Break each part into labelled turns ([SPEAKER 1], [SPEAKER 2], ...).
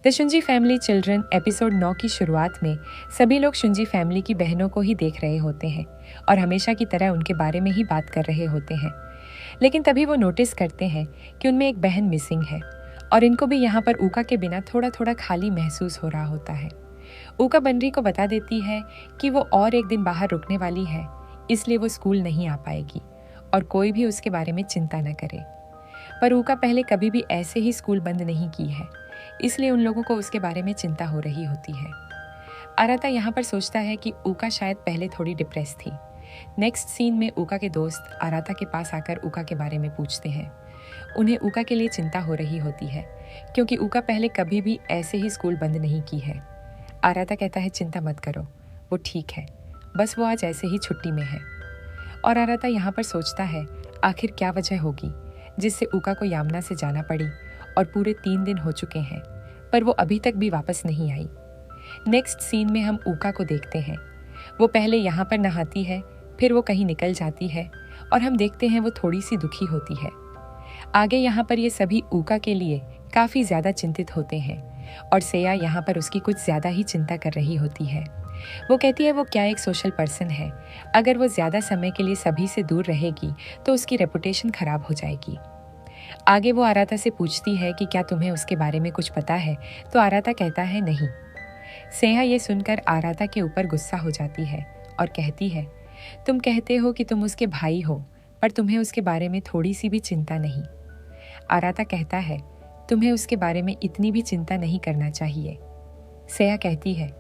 [SPEAKER 1] The शुंजी family children episode 9 की शुरुआत में सभी लोग शुंजी फैमिली की बहनों को ही देख रहे होते हैं और हमेशा की तरह उनके बारे में ही बात कर रहे होते हैं। लेकिन तभी वो नोटिस करते हैं कि उनमें एक बहन मिसिंग है और इनको भी यहाँ पर ऊका के बिना थोड़ा थोड़ा खाली महसूस हो रहा होता है। ऊका बनरी को बता देती है कि वो और एक दिन बाहर रुकने वाली है, इसलिए वो स्कूल नहीं आ पाएगी और कोई भी उसके बारे में चिंता न करे। पर ऊका पहले कभी भी ऐसे ही स्कूल बंद नहीं की है, इसलिए उन लोगों को उसके बारे में चिंता हो रही होती है। आराता यहाँ पर सोचता है कि ऊका शायद पहले थोड़ी डिप्रेस थी। नेक्स्ट सीन में ऊका के दोस्त आराता के पास आकर ऊका के बारे में पूछते हैं। उन्हें ऊका के लिए चिंता हो रही होती है क्योंकि ऊका पहले कभी भी ऐसे ही स्कूल बंद नहीं की है। आराता कहता है चिंता मत करो, वो ठीक है, बस वो आज ऐसे ही छुट्टी में है। और आराता यहाँ पर सोचता है आखिर क्या वजह होगी जिससे ऊका को यामना से जाना पड़ी और पूरे 3 दिन हो चुके हैं पर वो अभी तक भी वापस नहीं आई। नेक्स्ट सीन में हम ऊका को देखते हैं। वो पहले यहाँ पर नहाती है, फिर वो कहीं निकल जाती है और हम देखते हैं वो थोड़ी सी दुखी होती है। आगे यहाँ पर ये सभी ऊका के लिए काफ़ी ज़्यादा चिंतित होते हैं और सेया यहाँ पर उसकी कुछ ज़्यादा ही चिंता कर रही होती है। वो कहती है वो क्या एक सोशल पर्सन है, अगर वो ज़्यादा समय के लिए सभी से दूर रहेगी तो उसकी रेपुटेशन खराब हो जाएगी। आगे वो आराता से पूछती है कि क्या तुम्हें उसके बारे में कुछ पता है, तो आराता कहता है नहीं। सेया ये सुनकर आराता के ऊपर गुस्सा हो जाती है और कहती है तुम कहते हो कि तुम उसके भाई हो पर तुम्हें उसके बारे में थोड़ी सी भी चिंता नहीं। आराता कहता है तुम्हें उसके बारे में इतनी भी चिंता नहीं करना चाहिए। सेया कहती है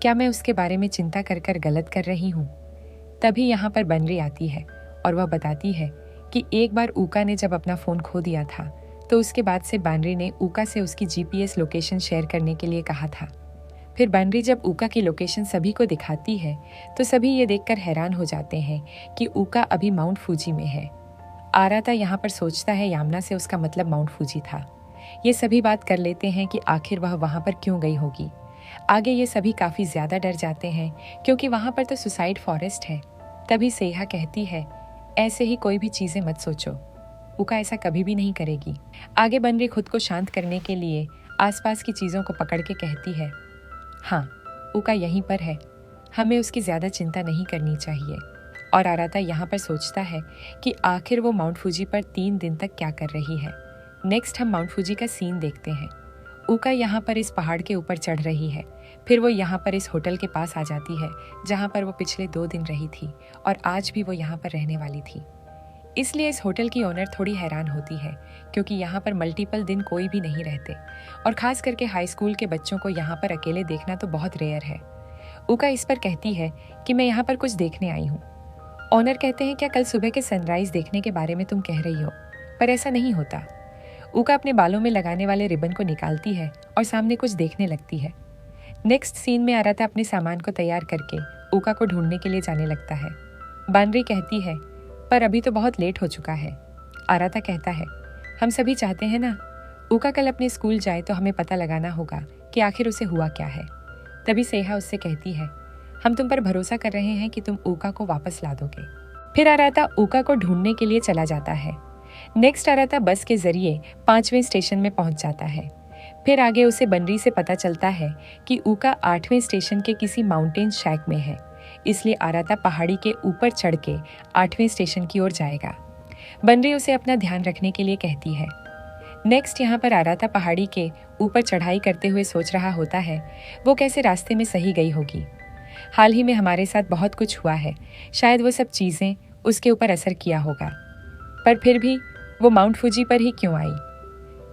[SPEAKER 1] क्या मैं उसके बारे में चिंता कर कर गलत कर रही हूँ। तभी यहाँ पर बनरी आती है और वह बताती है कि एक बार ऊका ने जब अपना फ़ोन खो दिया था तो उसके बाद से बनरी ने ऊका से उसकी जीपीएस लोकेशन शेयर करने के लिए कहा था। फिर बनरी जब ऊका की लोकेशन सभी को दिखाती है तो सभी ये देखकर हैरान हो जाते हैं कि ऊका अभी माउंट फूजी में है। आराता यहाँ पर सोचता है यामना से उसका मतलब माउंट फूजी था। ये सभी बात कर लेते हैं कि आखिर वह वहाँ पर क्यों गई होगी। आगे ये सभी काफ़ी ज़्यादा डर जाते हैं क्योंकि वहाँ पर तो सुसाइड फॉरेस्ट है। तभी सेहा कहती है ऐसे ही कोई भी चीज़ें मत सोचो, ऊका ऐसा कभी भी नहीं करेगी। आगे बनरी खुद को शांत करने के लिए आसपास की चीज़ों को पकड़ के कहती है हाँ ऊका यहीं पर है, हमें उसकी ज़्यादा चिंता नहीं करनी चाहिए। और आराता यहाँ पर सोचता है कि आखिर वो माउंट फूजी पर 3 दिन तक क्या कर रही है। नेक्स्ट हम माउंट फूजी का सीन देखते हैं। ऊका यहाँ पर इस पहाड़ के ऊपर चढ़ रही है, फिर वो यहाँ पर इस होटल के पास आ जाती है जहाँ पर वो पिछले 2 दिन रही थी और आज भी वो यहाँ पर रहने वाली थी। इसलिए इस होटल की ओनर थोड़ी हैरान होती है क्योंकि यहाँ पर मल्टीपल दिन कोई भी नहीं रहते और ख़ास करके हाई स्कूल के बच्चों को यहाँ पर अकेले देखना तो बहुत रेयर है। ऊका इस पर कहती है कि मैं यहाँ पर कुछ देखने आई हूँ। ओनर कहते हैं क्या कल सुबह के सनराइज़ देखने के बारे में तुम कह रही हो, पर ऐसा नहीं होता। ऊका अपने बालों में लगाने वाले रिबन को निकालती है और सामने कुछ देखने लगती है। नेक्स्ट सीन में आराता अपने सामान को तैयार करके ऊका को ढूंढने के लिए जाने लगता है। बनरी कहती है पर अभी तो बहुत लेट हो चुका है। आराता कहता है हम सभी चाहते हैं ना ऊका कल अपने स्कूल जाए तो हमें पता लगाना होगा कि आखिर उसे हुआ क्या है। तभी सेहा उससे कहती है हम तुम पर भरोसा कर रहे हैं कि तुम ऊका को वापस ला दोगे। फिर आराता ऊका को ढूंढने के लिए चला जाता है। नेक्स्ट आराता बस के जरिए 5वें स्टेशन में पहुंच जाता है। फिर आगे उसे बनरी से पता चलता है कि ऊका 8वें स्टेशन के किसी माउंटेन शैक में है, इसलिए आराता पहाड़ी के ऊपर चढ़ के 8वें स्टेशन की ओर जाएगा। बनरी उसे अपना ध्यान रखने के लिए कहती है। नेक्स्ट यहाँ पर आराता पहाड़ी के ऊपर चढ़ाई करते हुए सोच रहा होता है वो कैसे रास्ते में सही गई होगी। हाल ही में हमारे साथ बहुत कुछ हुआ है, शायद वो सब चीज़ें उसके ऊपर असर किया होगा, पर फिर भी वो माउंट फूजी पर ही क्यों आई।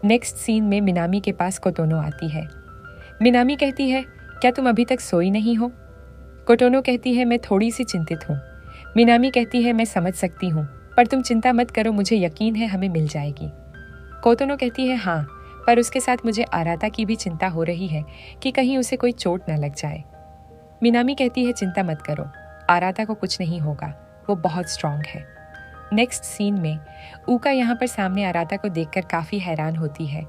[SPEAKER 1] नेक्स्ट सीन में मिनामी के पास कोटोनो आती है। मिनामी कहती है क्या तुम अभी तक सोई नहीं हो। कोटोनो कहती है मैं थोड़ी सी चिंतित हूँ। मिनामी कहती है मैं समझ सकती हूँ, पर तुम चिंता मत करो, मुझे यकीन है हमें मिल जाएगी। कोटोनो कहती है हाँ, पर उसके साथ मुझे आराता की भी चिंता हो रही है कि कहीं उसे कोई चोट न लग जाए। मिनामी कहती है चिंता मत करो, आराता को कुछ नहीं होगा, वो बहुत स्ट्रांग है। नेक्स्ट सीन में ऊका यहाँ पर सामने आराता को देखकर काफ़ी हैरान होती है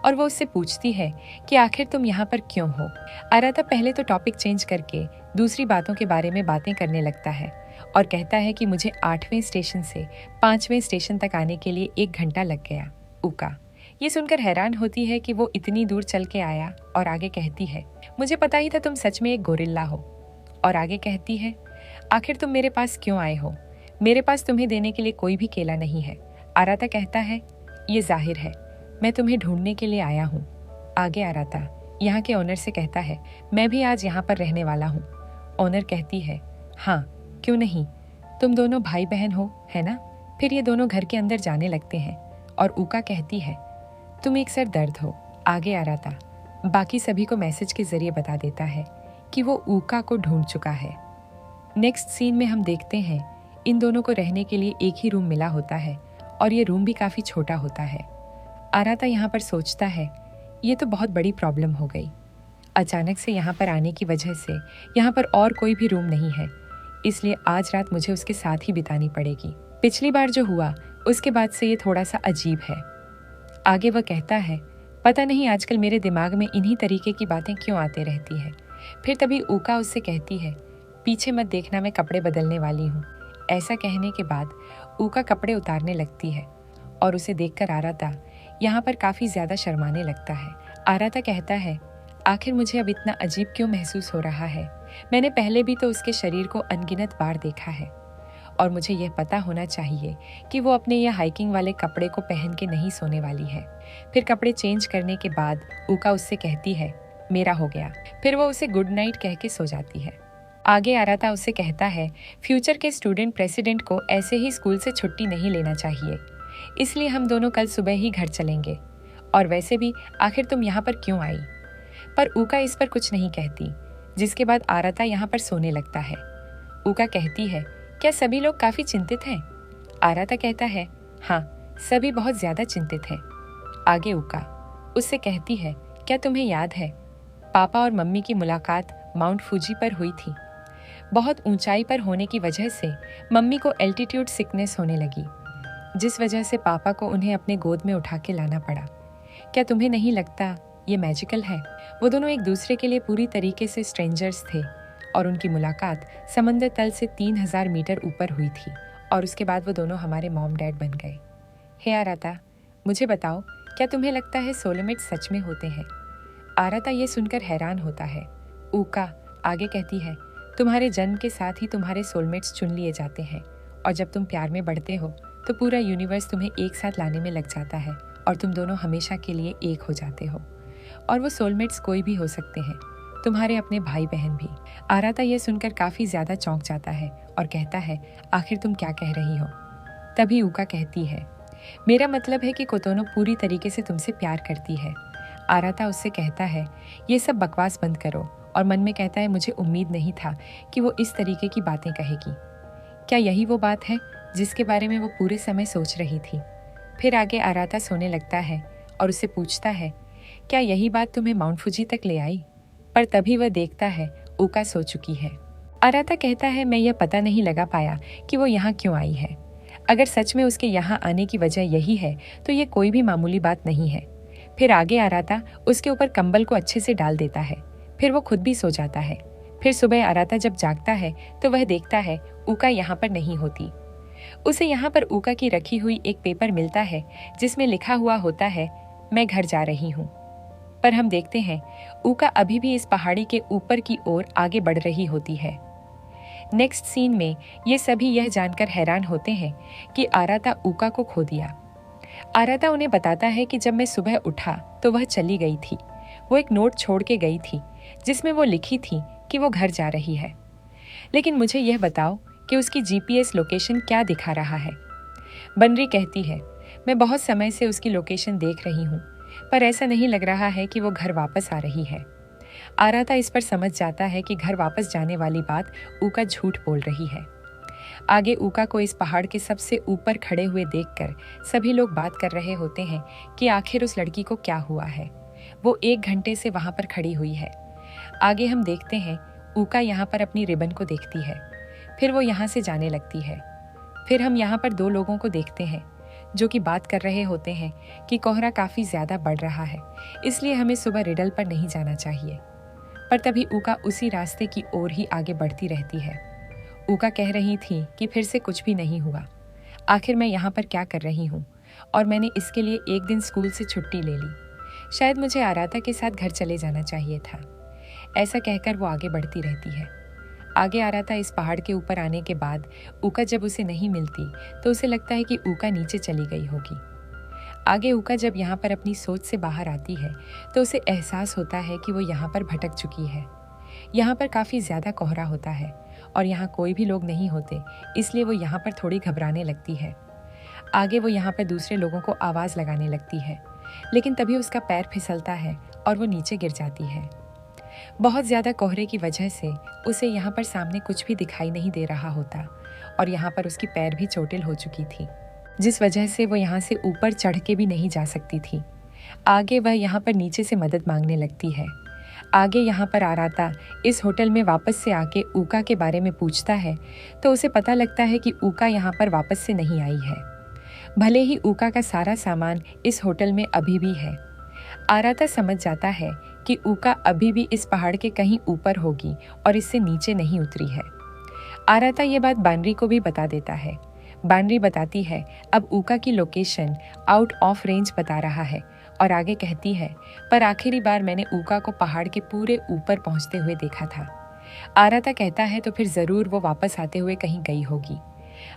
[SPEAKER 1] और वो उससे पूछती है कि आखिर तुम यहाँ पर क्यों हो। आराता पहले तो टॉपिक चेंज करके दूसरी बातों के बारे में बातें करने लगता है और कहता है कि मुझे 8वें स्टेशन से 5वें स्टेशन तक आने के लिए 1 घंटा लग गया। ऊका ये सुनकर हैरान होती है कि वो इतनी दूर चल के आया और आगे कहती है, मुझे पता ही था तुम सच में एक गोरिल्ला हो। और आगे कहती है, आखिर तुम मेरे पास क्यों आए हो? मेरे पास तुम्हें देने के लिए कोई भी केला नहीं है। आराता कहता है, ये जाहिर है, मैं तुम्हें ढूंढने के लिए आया हूँ। आगे आराता यहाँ के ओनर से कहता है, मैं भी आज यहाँ पर रहने वाला हूँ। ओनर कहती है, हाँ क्यों नहीं, तुम दोनों भाई बहन हो, है ना? फिर ये दोनों घर के अंदर जाने लगते हैं और ऊका कहती है, तुम एक सर दर्द हो। आगे आराता बाकी सभी को मैसेज के जरिए बता देता है कि वो ऊका को ढूंढ चुका है। नेक्स्ट सीन में हम देखते हैं इन दोनों को रहने के लिए एक ही रूम मिला होता है और ये रूम भी काफ़ी छोटा होता है। आराता यहाँ पर सोचता है, ये तो बहुत बड़ी प्रॉब्लम हो गई। अचानक से यहाँ पर आने की वजह से यहाँ पर और कोई भी रूम नहीं है, इसलिए आज रात मुझे उसके साथ ही बितानी पड़ेगी। पिछली बार जो हुआ उसके बाद से ये थोड़ा सा अजीब है। आगे वह कहता है, पता नहीं आजकल मेरे दिमाग में इन्हीं तरीके की बातें क्यों आते रहती है। फिर तभी ऊका उससे कहती है, पीछे मत देखना, मैं कपड़े बदलने वाली हूँ। ऐसा कहने के बाद ऊका कपड़े उतारने लगती है और उसे देखकर आराता यहाँ पर काफ़ी ज़्यादा शर्माने लगता है। आराता कहता है, आखिर मुझे अब इतना अजीब क्यों महसूस हो रहा है? मैंने पहले भी तो उसके शरीर को अनगिनत बार देखा है और मुझे यह पता होना चाहिए कि वो अपने यह हाइकिंग वाले कपड़े को पहन के नहीं सोने वाली है। फिर कपड़े चेंज करने के बाद ऊका उससे कहती है, मेरा हो गया। फिर वो उसे गुड नाइट कह के सो जाती है। आगे आराता उससे कहता है, फ्यूचर के स्टूडेंट प्रेसिडेंट को ऐसे ही स्कूल से छुट्टी नहीं लेना चाहिए, इसलिए हम दोनों कल सुबह ही घर चलेंगे। और वैसे भी आखिर तुम यहाँ पर क्यों आई? पर ऊका इस पर कुछ नहीं कहती, जिसके बाद आराता यहाँ पर सोने लगता है। ऊका कहती है, क्या सभी लोग काफी चिंतित हैं? आराता कहता है, हाँ सभी बहुत ज्यादा चिंतित हैं। आगे ऊका उससे कहती है, क्या तुम्हें याद है पापा और मम्मी की मुलाकात माउंट फूजी पर हुई थी? बहुत ऊंचाई पर होने की वजह से मम्मी को एल्टीट्यूड सिकनेस होने लगी, जिस वजह से पापा को उन्हें अपने गोद में उठा के लाना पड़ा। क्या तुम्हें नहीं लगता ये मैजिकल है? वो दोनों एक दूसरे के लिए पूरी तरीके से स्ट्रेंजर्स थे और उनकी मुलाकात समंदर तल से 3000 मीटर ऊपर हुई थी और उसके बाद वो दोनों हमारे मॉम डैड बन गए। हे आराता, मुझे बताओ, क्या तुम्हें लगता है सोलमेट सच में होते हैं? आराता ये सुनकर हैरान होता है। ऊका आगे कहती है, तुम्हारे जन्म के साथ ही तुम्हारे सोलमेट्स चुन लिए जाते हैं और जब तुम प्यार में बढ़ते हो तो पूरा यूनिवर्स तुम्हें एक साथ लाने में लग जाता है और तुम दोनों हमेशा के लिए एक हो जाते हो। और वो सोलमेट्स कोई भी हो सकते हैं, तुम्हारे अपने भाई बहन भी। आराता ये सुनकर काफी ज्यादा चौंक जाता है और कहता है, आखिर तुम क्या कह रही हो? तभी ऊका कहती है, मेरा मतलब है कि कोतोनो पूरी तरीके से तुमसे प्यार करती है। आराता उससे कहता है, ये सब बकवास बंद करो, और मन में कहता है, मुझे उम्मीद नहीं था कि वो इस तरीके की बातें कहेगी। क्या यही वो बात है जिसके बारे में वो पूरे समय सोच रही थी? फिर आगे आराता सोने लगता है और उससे पूछता है, क्या यही बात तुम्हें माउंट फूजी तक ले आई? पर तभी वह देखता है ऊका सो चुकी है। आराता कहता है, मैं यह पता नहीं लगा पाया कि वो यहाँ क्यों आई है। अगर सच में उसके यहाँ आने की वजह यही है तो ये कोई भी मामूली बात नहीं है। फिर आगे आराता उसके ऊपर कंबल को अच्छे से डाल देता है, फिर वो खुद भी सो जाता है। फिर सुबह आराता जब जागता है तो वह देखता है ऊका यहाँ पर नहीं होती। उसे यहाँ पर ऊका की रखी हुई एक पेपर मिलता है जिसमें लिखा हुआ होता है, मैं घर जा रही हूँ। पर हम देखते हैं ऊका अभी भी इस पहाड़ी के ऊपर की ओर आगे बढ़ रही होती है। नेक्स्ट सीन में ये सभी यह जानकर हैरान होते हैं कि आराता ऊका को खो दिया। आराता उन्हें बताता है कि जब मैं सुबह उठा तो वह चली गई थी। वो एक नोट छोड़ के गई थी जिसमें वो लिखी थी कि वो घर जा रही है। लेकिन मुझे यह बताओ कि उसकी जीपीएस लोकेशन क्या दिखा रहा है? बनरी कहती है, मैं बहुत समय से उसकी लोकेशन देख रही हूँ, पर ऐसा नहीं लग रहा है कि वो घर वापस आ रही है। आराता इस पर समझ जाता है कि घर वापस जाने वाली बात ऊका झूठ बोल रही है। आगे ऊका को इस पहाड़ के सबसे ऊपर खड़े हुए देखकर सभी लोग बात कर रहे होते हैं कि आखिर उस लड़की को क्या हुआ है। वो 1 घंटे से वहां पर खड़ी हुई है। आगे हम देखते हैं ऊका यहाँ पर अपनी रिबन को देखती है, फिर वो यहाँ से जाने लगती है। फिर हम यहाँ पर 2 लोगों को देखते हैं जो कि बात कर रहे होते हैं कि कोहरा काफी ज्यादा बढ़ रहा है, इसलिए हमें सुबह रिडल पर नहीं जाना चाहिए। पर तभी ऊका उसी रास्ते की ओर ही आगे बढ़ती रहती है। ऊका कह रही थी कि फिर से कुछ भी नहीं हुआ। आखिर मैं यहाँ पर क्या कर रही हूँ? और मैंने इसके लिए एक दिन स्कूल से छुट्टी ले ली। शायद मुझे आराता के साथ घर चले जाना चाहिए था। ऐसा कहकर वो आगे बढ़ती रहती है। आगे आराता इस पहाड़ के ऊपर आने के बाद ऊका जब उसे नहीं मिलती तो उसे लगता है कि ऊका नीचे चली गई होगी। आगे ऊका जब यहाँ पर अपनी सोच से बाहर आती है तो उसे एहसास होता है कि वो यहाँ पर भटक चुकी है। यहाँ पर काफ़ी ज़्यादा कोहरा होता है और यहाँ कोई भी लोग नहीं होते, इसलिए वो यहाँ पर थोड़ी घबराने लगती है। आगे वो यहाँ पर दूसरे लोगों को आवाज़ लगाने लगती है, लेकिन तभी उसका पैर फिसलता है और वो नीचे गिर जाती है। बहुत ज़्यादा कोहरे की वजह से उसे यहाँ पर सामने कुछ भी दिखाई नहीं दे रहा होता और यहाँ पर उसकी पैर भी चोटिल हो चुकी थी, जिस वजह से वो यहाँ से ऊपर चढ़ के भी नहीं जा सकती थी। आगे वह यहाँ पर नीचे से मदद मांगने लगती है। आगे यहाँ पर आराता इस होटल में वापस से आके ऊका के बारे में पूछता है तो उसे पता लगता है कि ऊका यहाँ पर वापस से नहीं आई है। भले ही ऊका का सारा सामान इस होटल में अभी भी है। आराता समझ जाता है कि ऊका अभी भी इस पहाड़ के कहीं ऊपर होगी और इससे नीचे नहीं उतरी है। आराता ये बात बानरी को भी बता देता है। बानरी बताती है अब ऊका की लोकेशन आउट ऑफ रेंज बता रहा है और आगे कहती है पर आखिरी बार मैंने ऊका को पहाड़ के पूरे ऊपर पहुंचते हुए देखा था। आराता कहता है तो फिर ज़रूर वो वापस आते हुए कहीं गई होगी।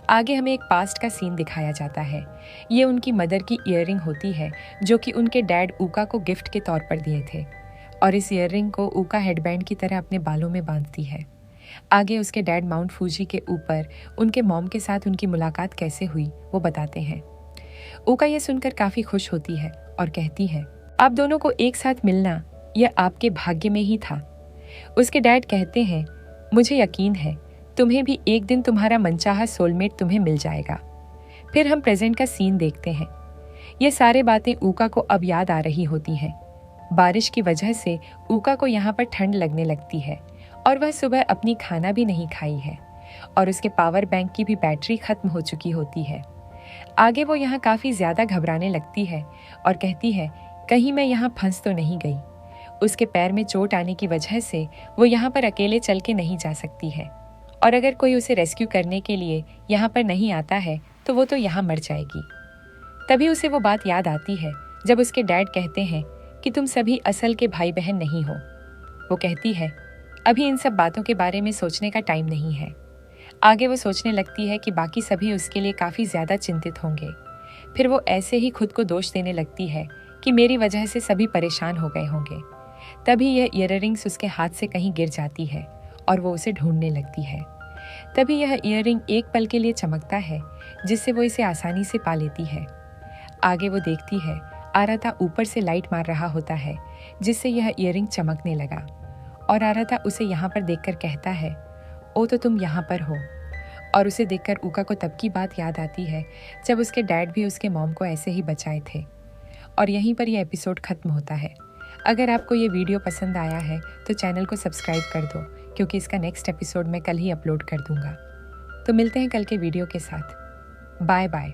[SPEAKER 1] आगे हमें एक पास्ट का सीन दिखाया जाता है। ये उनकी मदर की ईयररिंग होती है जो कि उनके डैड ऊका को गिफ्ट के तौर पर दिए थे और इस ईयररिंग को ऊका हेडबैंड की तरह अपने बालों में बांधती है। आगे उसके डैड माउंट फूजी के ऊपर उनके मॉम के साथ उनकी मुलाकात कैसे हुई वो बताते हैं। ऊका ये सुनकर काफ़ी खुश होती है और कहती है आप दोनों को एक साथ मिलना यह आपके भाग्य में ही था। उसके डैड कहते हैं मुझे यकीन है तुम्हें भी एक दिन तुम्हारा मनचाहा सोलमेट तुम्हें मिल जाएगा। फिर हम प्रेजेंट का सीन देखते हैं। ये सारे बातें ऊका को अब याद आ रही होती हैं। बारिश की वजह से ऊका को यहाँ पर ठंड लगने लगती है और वह सुबह अपनी खाना भी नहीं खाई है और उसके पावर बैंक की भी बैटरी खत्म हो चुकी होती है। आगे वो यहाँ काफ़ी ज़्यादा घबराने लगती है और कहती है कहीं मैं यहाँ फंस तो नहीं गई। उसके पैर में चोट आने की वजह से वो यहाँ पर अकेले चल के नहीं जा सकती है और अगर कोई उसे रेस्क्यू करने के लिए यहाँ पर नहीं आता है तो वो तो यहाँ मर जाएगी। तभी उसे वो बात याद आती है जब उसके डैड कहते हैं कि तुम सभी असल के भाई बहन नहीं हो। वो कहती है अभी इन सब बातों के बारे में सोचने का टाइम नहीं है। आगे वो सोचने लगती है कि बाकी सभी उसके लिए काफ़ी ज़्यादा चिंतित होंगे। फिर वो ऐसे ही खुद को दोष देने लगती है कि मेरी वजह से सभी परेशान हो गए होंगे। तभी यह ईयररिंग्स उसके हाथ से कहीं गिर जाती है और वो उसे ढूंढने लगती है। तभी यह ईयररिंग एक पल के लिए चमकता है जिससे वो इसे आसानी से पा लेती है। आगे वो देखती है आराता ऊपर से लाइट मार रहा होता है जिससे यह ईयररिंग चमकने लगा और आराता उसे यहाँ पर देखकर कहता है ओ तो तुम यहाँ पर हो। और उसे देखकर ऊका को तब की बात याद आती है जब उसके डैड भी उसके मॉम को ऐसे ही बचाए थे। और यहीं पर यह एपिसोड खत्म होता है। अगर आपको ये वीडियो पसंद आया है तो चैनल को सब्सक्राइब कर दो क्योंकि इसका नेक्स्ट एपिसोड मैं कल ही अपलोड कर दूंगा। तो मिलते हैं कल के वीडियो के साथ। Bye bye.